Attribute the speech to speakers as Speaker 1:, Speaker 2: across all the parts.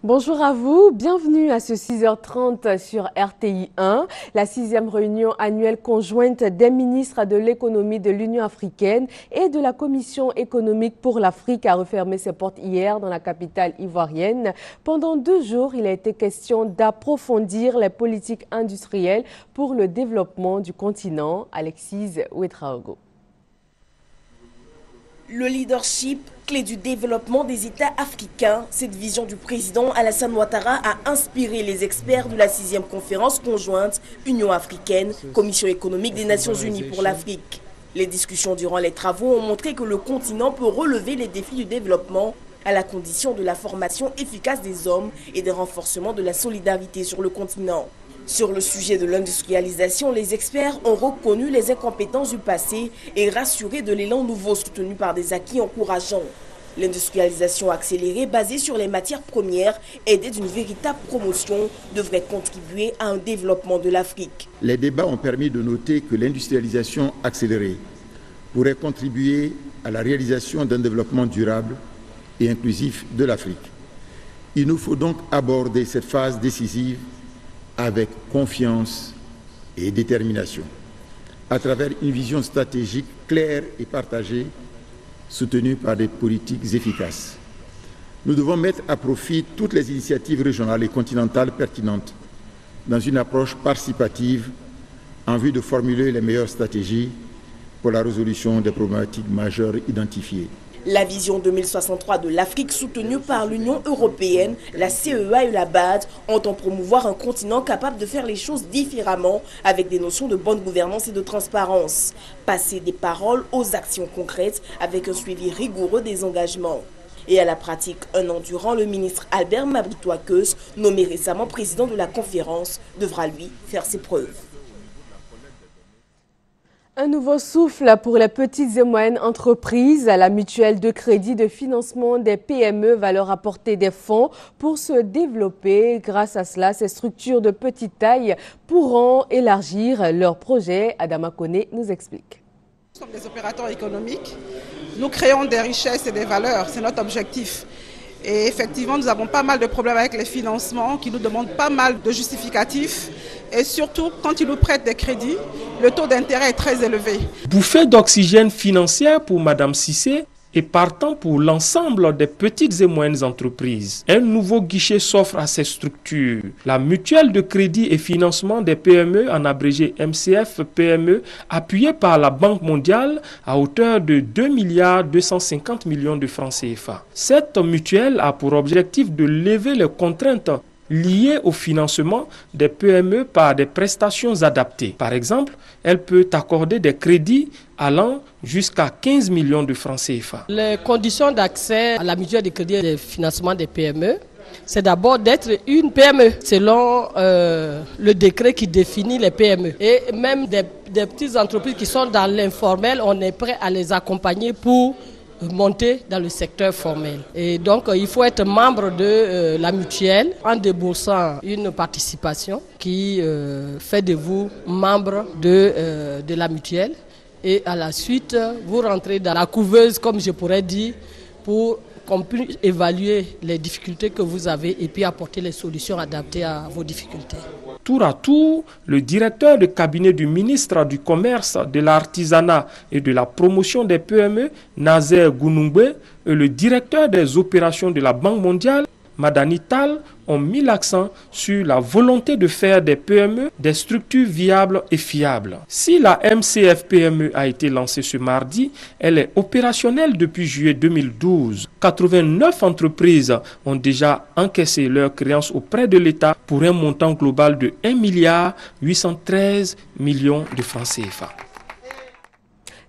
Speaker 1: Bonjour à vous, bienvenue à ce 6h30 sur RTI 1. La 6e réunion annuelle conjointe des ministres de l'économie de l'Union africaine et de la Commission économique pour l'Afrique a refermé ses portes hier dans la capitale ivoirienne. Pendant 2 jours, il a été question d'approfondir les politiques industrielles pour le développement du continent. Alexis Ouedraogo.
Speaker 2: Le leadership, clé du développement des États africains, cette vision du président Alassane Ouattara a inspiré les experts de la 6e conférence conjointe Union africaine, Commission économique des Nations unies pour l'Afrique. Les discussions durant les travaux ont montré que le continent peut relever les défis du développement à la condition de la formation efficace des hommes et des renforcements de la solidarité sur le continent. Sur le sujet de l'industrialisation, les experts ont reconnu les incompétences du passé et rassuré de l'élan nouveau soutenu par des acquis encourageants. L'industrialisation accélérée basée sur les matières premières, aidée d'une véritable promotion, devrait contribuer à un développement de l'Afrique.
Speaker 3: Les débats ont permis de noter que l'industrialisation accélérée pourrait contribuer à la réalisation d'un développement durable et inclusif de l'Afrique. Il nous faut donc aborder cette phase décisive avec confiance et détermination, à travers une vision stratégique claire et partagée, soutenue par des politiques efficaces. Nous devons mettre à profit toutes les initiatives régionales et continentales pertinentes dans une approche participative en vue de formuler les meilleures stratégies pour la résolution des problématiques majeures identifiées.
Speaker 2: La vision 2063 de l'Afrique soutenue par l'Union européenne, la CEA et la BAD entend promouvoir un continent capable de faire les choses différemment avec des notions de bonne gouvernance et de transparence. Passer des paroles aux actions concrètes avec un suivi rigoureux des engagements. Et à la pratique, un an durant, le ministre Albert Maboutoua-Keus, nommé récemment président de la conférence, devra lui faire ses preuves.
Speaker 1: Un nouveau souffle pour les petites et moyennes entreprises. La mutuelle de crédit de financement des PME va leur apporter des fonds pour se développer. Grâce à cela, ces structures de petite taille pourront élargir leurs projets. Adama Koné nous explique.
Speaker 4: Nous sommes des opérateurs économiques. Nous créons des richesses et des valeurs. C'est notre objectif. Et effectivement, nous avons pas mal de problèmes avec les financements qui nous demandent pas mal de justificatifs. Et surtout, quand ils nous prêtent des crédits, le taux d'intérêt est très élevé.
Speaker 5: Bouffée d'oxygène financière pour Madame Cissé et partant pour l'ensemble des petites et moyennes entreprises. Un nouveau guichet s'offre à ces structures. La mutuelle de crédit et financement des PME, en abrégé MCF PME, appuyée par la Banque mondiale à hauteur de 2,250 milliards de francs CFA. Cette mutuelle a pour objectif de lever les contraintes liées au financement des PME par des prestations adaptées. Par exemple, elle peut accorder des crédits allant jusqu'à 15 millions de francs CFA.
Speaker 6: Les conditions d'accès à la mutuelle de crédit et de financement des PME, c'est d'abord d'être une PME selon le décret qui définit les PME. Et même des petites entreprises qui sont dans l'informel, on est prêt à les accompagner pour monter dans le secteur formel. Et donc, il faut être membre de la mutuelle en déboursant une participation qui fait de vous membre de la mutuelle. Et à la suite, vous rentrez dans la couveuse, comme je pourrais dire, pour qu'on puisse évaluer les difficultés que vous avez et puis apporter les solutions adaptées à vos difficultés.
Speaker 5: Tour à tour, le directeur de cabinet du ministre du Commerce, de l'Artisanat et de la Promotion des PME, Nazer Gounoumbe, et le directeur des opérations de la Banque mondiale, Madani Tal, ont mis l'accent sur la volonté de faire des PME des structures viables et fiables. Si la MCF PME a été lancée ce mardi, elle est opérationnelle depuis juillet 2012. 89 entreprises ont déjà encaissé leurs créances auprès de l'État pour un montant global de 1,813 milliard de francs CFA.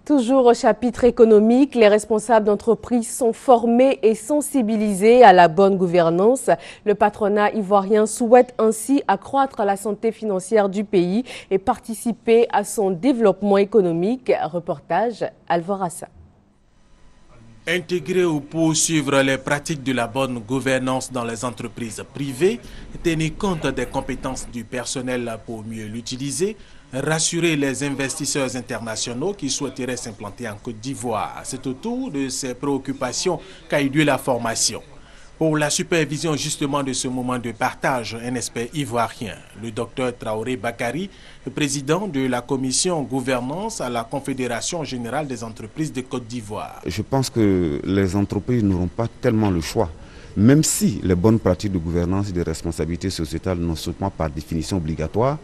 Speaker 1: Toujours au chapitre économique, les responsables d'entreprises sont formés et sensibilisés à la bonne gouvernance. Le patronat ivoirien souhaite ainsi accroître la santé financière du pays et participer à son développement économique. Reportage Alvorassa.
Speaker 7: Intégrer ou poursuivre les pratiques de la bonne gouvernance dans les entreprises privées, tenir compte des compétences du personnel pour mieux l'utiliser, rassurer les investisseurs internationaux qui souhaiteraient s'implanter en Côte d'Ivoire. C'est autour de ces préoccupations qu'a eu lieu la formation. Pour la supervision justement de ce moment de partage, un expert ivoirien, le docteur Traoré Bakary, président de la commission gouvernance à la Confédération générale des entreprises de Côte d'Ivoire.
Speaker 8: Je pense que les entreprises n'auront pas tellement le choix, même si les bonnes pratiques de gouvernance et de responsabilité sociétale ne sont pas par définition obligatoires,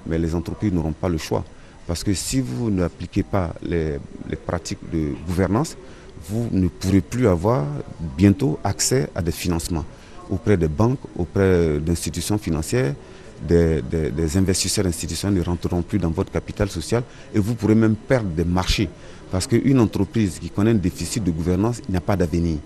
Speaker 8: mais les entreprises n'auront pas le choix. Parce que si vous n'appliquez pas les pratiques de gouvernance, vous ne pourrez plus avoir bientôt accès à des financements auprès des banques, auprès d'institutions financières, des investisseurs institutionnels ne rentreront plus dans votre capital social et vous pourrez même perdre des marchés. Parce qu'une entreprise qui connaît un déficit de gouvernance, il n'y a pas d'avenir.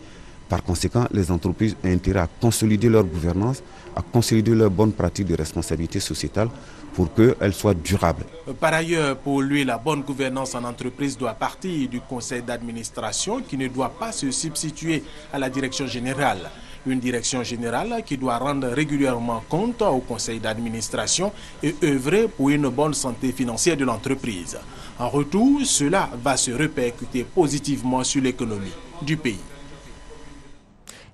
Speaker 8: Par conséquent, les entreprises ont intérêt à consolider leur gouvernance, à consolider leurs bonnes pratiques de responsabilité sociétale pour qu'elles soient durables.
Speaker 7: Par ailleurs, pour lui, la bonne gouvernance en entreprise doit partir du conseil d'administration qui ne doit pas se substituer à la direction générale. Une direction générale qui doit rendre régulièrement compte au conseil d'administration et œuvrer pour une bonne santé financière de l'entreprise. En retour, cela va se répercuter positivement sur l'économie du pays.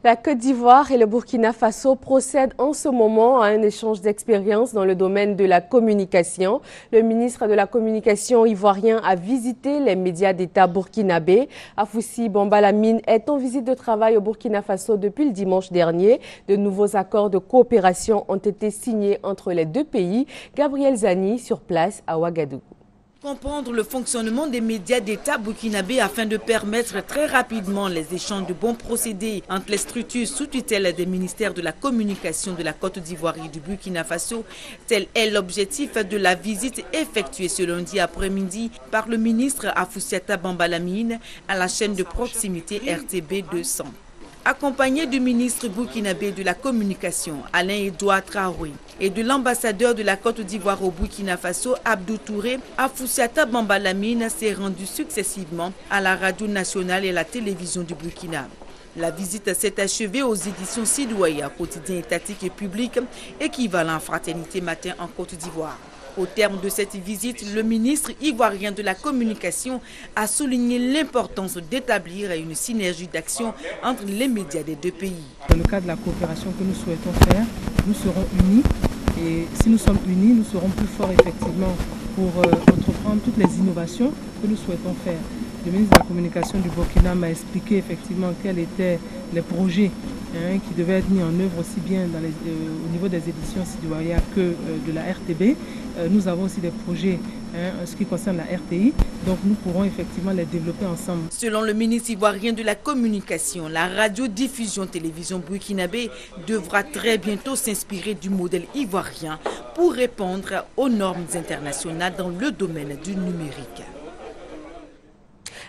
Speaker 1: La Côte d'Ivoire et le Burkina Faso procèdent en ce moment à un échange d'expériences dans le domaine de la communication. Le ministre de la Communication ivoirien a visité les médias d'État burkinabés. Afoussi Bambalamine est en visite de travail au Burkina Faso depuis le dimanche dernier. De nouveaux accords de coopération ont été signés entre les deux pays. Gabriel Zani sur place à Ouagadougou.
Speaker 9: Comprendre le fonctionnement des médias d'État burkinabés afin de permettre très rapidement les échanges de bons procédés entre les structures sous tutelle des ministères de la Communication de la Côte d'Ivoire et du Burkina Faso. Tel est l'objectif de la visite effectuée ce lundi après-midi par le ministre Afoussiata Bambalamine à la chaîne de proximité RTB 200. Accompagné du ministre burkinabé de la Communication, Alain-Edouard Traoré, et de l'ambassadeur de la Côte d'Ivoire au Burkina Faso, Abdou Touré, Afoussiata Bambalamine s'est rendu successivement à la radio nationale et à la télévision du Burkina. La visite s'est achevée aux éditions Sidoya, quotidien étatique et public, équivalent Fraternité Matin en Côte d'Ivoire. Au terme de cette visite, le ministre ivoirien de la Communication a souligné l'importance d'établir une synergie d'action entre les médias des deux pays.
Speaker 10: Dans le cadre de la coopération que nous souhaitons faire, nous serons unis et si nous sommes unis, nous serons plus forts effectivement pour entreprendre toutes les innovations que nous souhaitons faire. Le ministre de la Communication du Burkina m'a expliqué effectivement quels étaient les projets qui devaient être mis en œuvre aussi bien au niveau des éditions Sidoya que de la RTB. Nous avons aussi des projets en ce qui concerne la RTI, donc nous pourrons effectivement les développer ensemble.
Speaker 9: Selon le ministre ivoirien de la Communication, la radiodiffusion-télévision burkinabé devra très bientôt s'inspirer du modèle ivoirien pour répondre aux normes internationales dans le domaine du numérique.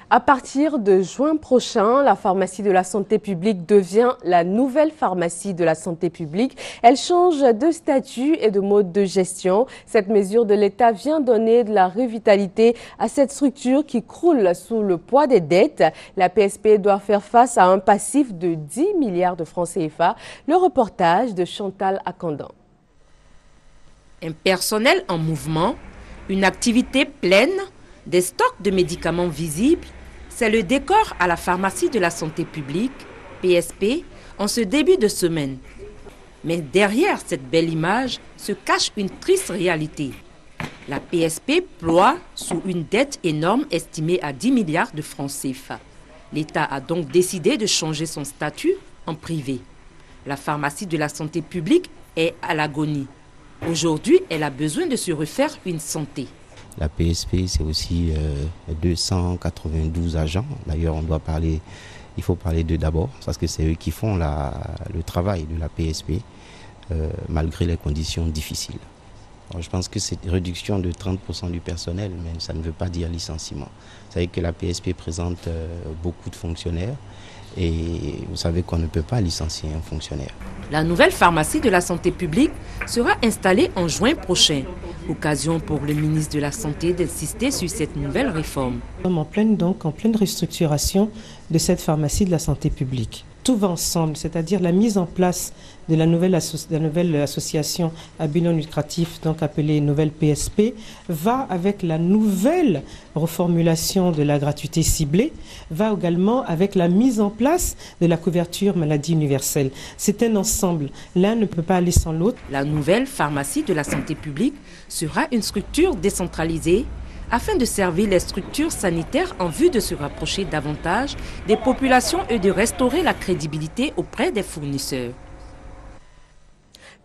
Speaker 1: À partir de juin prochain, la pharmacie de la santé publique devient la nouvelle pharmacie de la santé publique. Elle change de statut et de mode de gestion. Cette mesure de l'État vient donner de la revitalité à cette structure qui croule sous le poids des dettes. La PSP doit faire face à un passif de 10 milliards de francs CFA. Le reportage de Chantal Akandan.
Speaker 11: Un personnel en mouvement, une activité pleine, des stocks de médicaments visibles, c'est le décor à la pharmacie de la santé publique, PSP, en ce début de semaine. Mais derrière cette belle image se cache une triste réalité. La PSP ploie sous une dette énorme estimée à 10 milliards de francs CFA. L'État a donc décidé de changer son statut en privé. La pharmacie de la santé publique est à l'agonie. Aujourd'hui, elle a besoin de se refaire une santé.
Speaker 12: La PSP, c'est aussi 292 agents. D'ailleurs, il faut parler d'eux d'abord, parce que c'est eux qui font le travail de la PSP, malgré les conditions difficiles. Alors, je pense que cette réduction de 30% du personnel, mais ça ne veut pas dire licenciement. Vous savez que la PSP présente beaucoup de fonctionnaires, et vous savez qu'on ne peut pas licencier un fonctionnaire.
Speaker 11: La nouvelle pharmacie de la santé publique sera installée en juin prochain. Occasion pour le ministre de la Santé d'insister sur cette nouvelle réforme.
Speaker 10: Nous sommes en pleine restructuration de cette pharmacie de la santé publique.
Speaker 13: tout va ensemble, c'est-à-dire la mise en place de la nouvelle association à bilan lucratif, donc appelée nouvelle PSP, va avec la nouvelle reformulation de la gratuité ciblée, va également avec la mise en place de la couverture maladie universelle. C'est un ensemble. L'un ne peut pas aller sans l'autre.
Speaker 11: La nouvelle pharmacie de la santé publique sera une structure décentralisée afin de servir les structures sanitaires en vue de se rapprocher davantage des populations et de restaurer la crédibilité auprès des fournisseurs.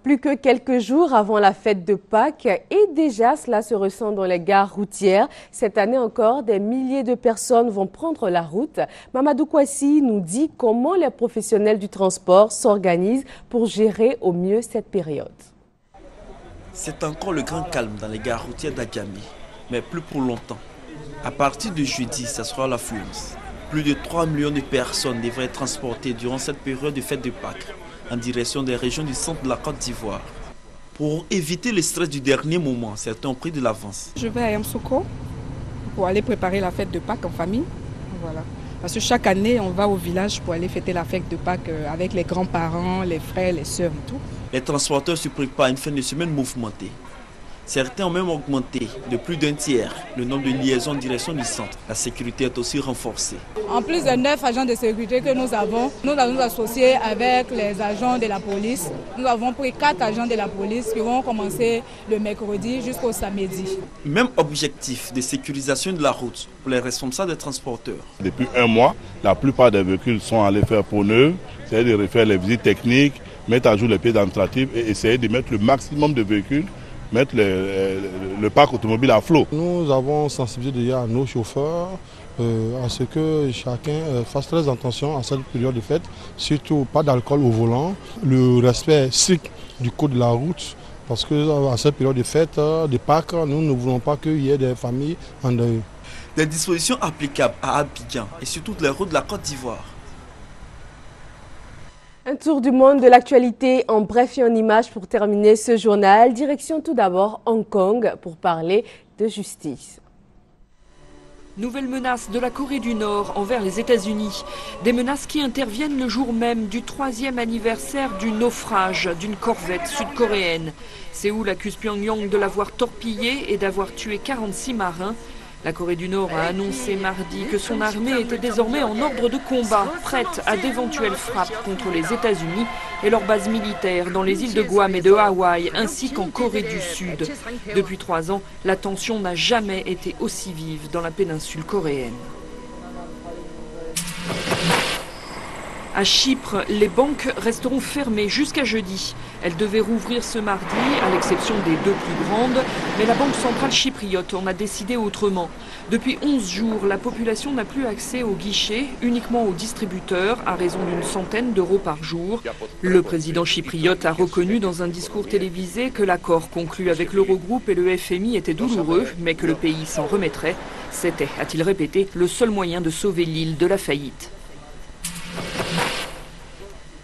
Speaker 1: Plus que quelques jours avant la fête de Pâques, et déjà cela se ressent dans les gares routières. Cette année encore, des milliers de personnes vont prendre la route. Mamadou Kouassi nous dit comment les professionnels du transport s'organisent pour gérer au mieux cette période.
Speaker 14: C'est encore le grand calme dans les gares routières d'Adjamé, mais plus pour longtemps. À partir de jeudi, ça sera l'affluence. Plus de 3 millions de personnes devraient être transportées durant cette période de fête de Pâques en direction des régions du centre de la Côte d'Ivoire. Pour éviter le stress du dernier moment, certains ont pris de l'avance.
Speaker 15: Je vais à Yamoussoukro pour aller préparer la fête de Pâques en famille. Voilà. Parce que chaque année, on va au village pour aller fêter la fête de Pâques avec les grands-parents, les frères, les sœurs et tout.
Speaker 14: Les transporteurs se préparent à une fin de semaine mouvementée. Certains ont même augmenté de plus d'un tiers le nombre de liaisons en direction du centre. La sécurité est aussi renforcée.
Speaker 16: En plus de 9 agents de sécurité que nous allons nous associer avec les agents de la police. Nous avons pris 4 agents de la police qui vont commencer le mercredi jusqu'au samedi.
Speaker 14: Même objectif de sécurisation de la route pour les responsables des transporteurs.
Speaker 17: Depuis un mois, la plupart des véhicules sont allés faire peau neuve, c'est-à-dire de refaire les visites techniques, mettre à jour les pieds d'entrée et essayer de mettre le maximum de véhicules, mettre le parc automobile à flot.
Speaker 18: Nous avons sensibilisé déjà nos chauffeurs à ce que chacun fasse très attention à cette période de fête, surtout pas d'alcool au volant, le respect strict du code de la route, parce que à cette période de fête, de Pâques, nous ne voulons pas qu'il y ait des familles en deuil.
Speaker 14: Des dispositions applicables à Abidjan et sur toutes les routes de la Côte d'Ivoire.
Speaker 1: Un tour du monde de l'actualité en bref et en images pour terminer ce journal. Direction tout d'abord Hong Kong pour parler de justice.
Speaker 19: Nouvelle menace de la Corée du Nord envers les États-Unis. Des menaces qui interviennent le jour même du 3e anniversaire du naufrage d'une corvette sud-coréenne. Séoul accuse Pyongyang de l'avoir torpillée et d'avoir tué 46 marins. La Corée du Nord a annoncé mardi que son armée était désormais en ordre de combat, prête à d'éventuelles frappes contre les États-Unis et leurs bases militaires dans les îles de Guam et de Hawaï, ainsi qu'en Corée du Sud. Depuis 3 ans, la tension n'a jamais été aussi vive dans la péninsule coréenne. À Chypre, les banques resteront fermées jusqu'à jeudi. Elles devaient rouvrir ce mardi, à l'exception des 2 plus grandes, mais la Banque centrale chypriote en a décidé autrement. Depuis 11 jours, la population n'a plus accès aux guichets, uniquement aux distributeurs, à raison d'une centaine d'euros par jour. Le président chypriote a reconnu dans un discours télévisé que l'accord conclu avec l'Eurogroupe et le FMI était douloureux, mais que le pays s'en remettrait. C'était, a-t-il répété, le seul moyen de sauver l'île de la faillite.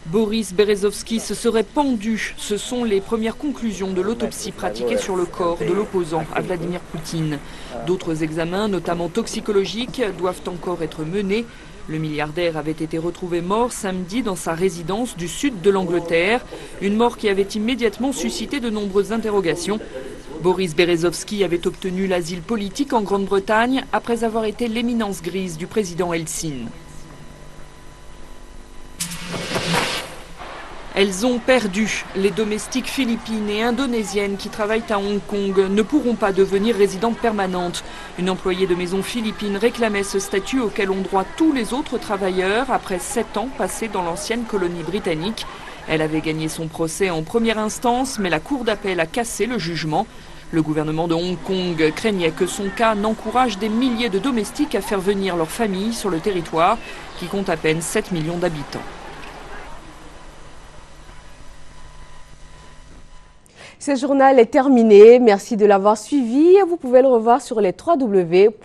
Speaker 19: Boris Berezovski se serait pendu. Ce sont les premières conclusions de l'autopsie pratiquée sur le corps de l'opposant à Vladimir Poutine. D'autres examens, notamment toxicologiques, doivent encore être menés. Le milliardaire avait été retrouvé mort samedi dans sa résidence du sud de l'Angleterre. Une mort qui avait immédiatement suscité de nombreuses interrogations. Boris Berezovski avait obtenu l'asile politique en Grande-Bretagne après avoir été l'éminence grise du président Helsinki. Elles ont perdu. Les domestiques philippines et indonésiennes qui travaillent à Hong Kong ne pourront pas devenir résidentes permanentes. Une employée de maison philippine réclamait ce statut auquel ont droit tous les autres travailleurs après 7 ans passés dans l'ancienne colonie britannique. Elle avait gagné son procès en première instance, mais la cour d'appel a cassé le jugement. Le gouvernement de Hong Kong craignait que son cas n'encourage des milliers de domestiques à faire venir leur famille sur le territoire, qui compte à peine 7 millions d'habitants.
Speaker 1: Ce journal est terminé. Merci de l'avoir suivi. Vous pouvez le revoir sur les www.rti.ci.